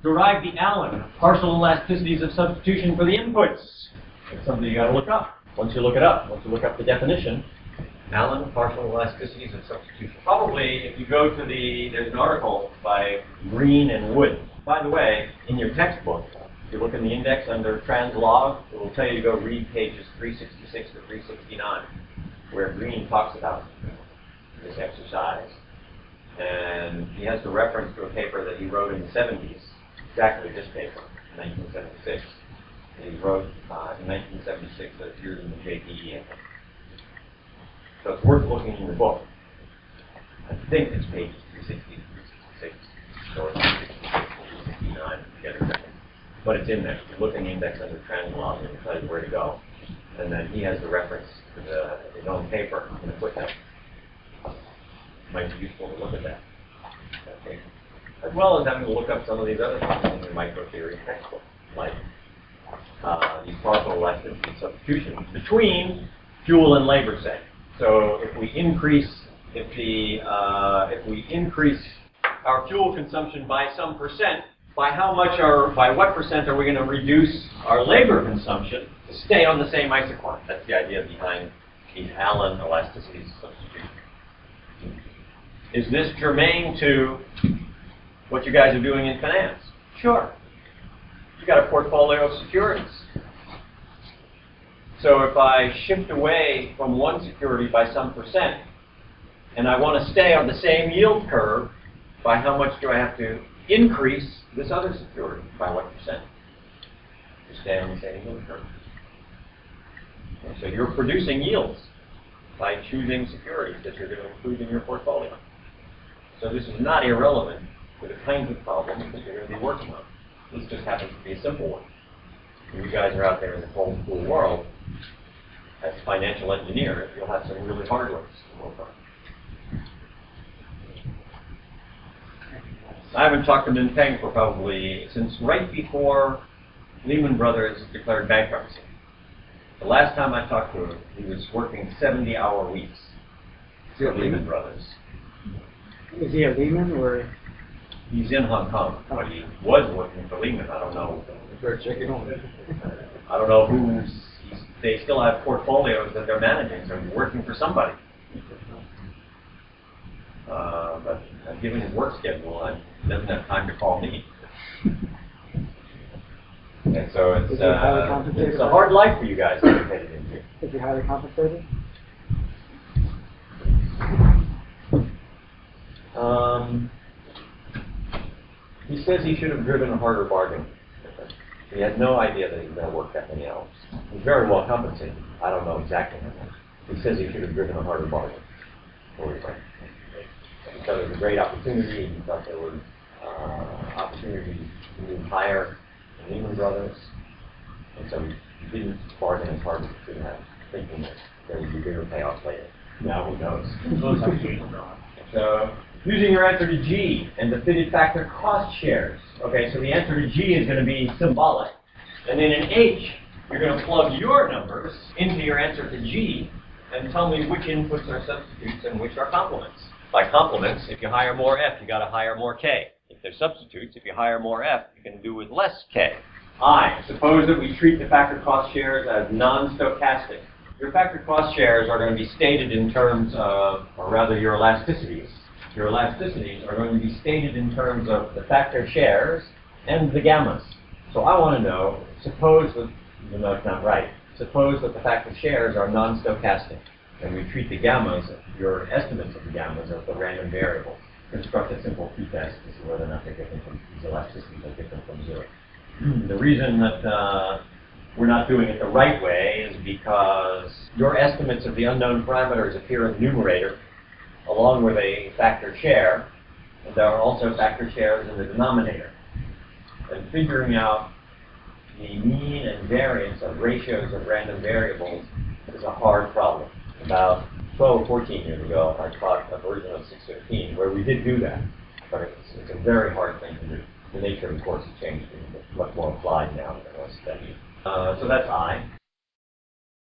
Derive the Allen partial elasticities of substitution for the inputs. It's something you got to look up. Once you look up the definition, Allen partial elasticities of substitution. Probably, if you go to there's an article by Green and Wood. By the way, in your textbook, if you look in the index under translog, it will tell you to go read pages 366 to 369, where Green talks about this exercise. And he has the reference to a paper that he wrote in the 70s, exactly this paper, in 1976. And he wrote in 1976 that appeared in the JPE. So it's worth looking in the book. I think it's pages 360 to 366, or 366 to 369 together. But it's in there. If you look in the index under translog, it will tell you where to go. And then he has the reference to his own paper in the footnote. Might be useful to look at that. Okay. As well as having to look up some of these other things in your microtheory textbook, like these partial elasticity substitutions between fuel and labor, say. So if we increase our fuel consumption by some percent, by what percent are we going to reduce our labor consumption to stay on the same isoquant? That's the idea behind these Allen elasticities substitution. Is this germane to what you guys are doing in finance? Sure. You've got a portfolio of securities. So if I shift away from one security by some percent, and I want to stay on the same yield curve, by how much do I have to increase this other security? By what percent? To stay on the same yield curve. Okay, so you're producing yields by choosing securities that you're going to include in your portfolio. So this is not irrelevant to the kinds of problems that you're going to be working on. This just happens to be a simple one. You guys are out there in the whole school world. As financial engineers, you'll have some really hard ones to work on. I haven't talked to Min Peng for probably since right before Lehman Brothers declared bankruptcy. The last time I talked to him, he was working 70-hour weeks for Lehman Brothers. Is he a Lehman or? He's in Hong Kong, but he was working for Lehman. I don't know. I don't know who's. They still have portfolios that they're managing, so he's working for somebody. But given his work schedule, he doesn't have time to call me. And so it's a hard life for you guys to get headed into. Is he highly compensated? He says he should have driven a harder bargain. He had no idea that he was going to work that many hours. He's very well compensated. I don't know exactly how much. He says he should have driven a harder bargain. He thought it was a great opportunity. He thought there was opportunity to move higher in Lehman Brothers. And so he didn't bargain as hard as he should have, thinking that there would be bigger payoffs later. Now who knows? So, using your answer to G and the fitted factor cost shares. Okay, so the answer to G is going to be symbolic. And then in H, you're going to plug your numbers into your answer to G and tell me which inputs are substitutes and which are complements. By complements, if you hire more F, you got to hire more K. If they're substitutes, if you hire more F, you can do with less K. I, suppose that we treat the factor cost shares as non-stochastic. Your factor cost shares are going to be stated in terms of, or rather your elasticities. Your elasticities are going to be stated in terms of the factor shares and the gammas. So I want to know, suppose that, even though it's not right, suppose that the factor shares are non-stochastic. And we treat the gammas, your estimates of the gammas, as the random variables. Construct a simple p-test to see whether or not they're different from, these elasticities are different from zero. The reason that we're not doing it the right way is because your estimates of the unknown parameters appear in the numerator along with a factor share, and there are also factor shares in the denominator. And figuring out the mean and variance of ratios of random variables is a hard problem. About 12 or 14 years ago, I taught a version of 615 where we did do that, but it's a very hard thing to do. The nature of the course has changed. It's much more applied now than it was studied. So that's I.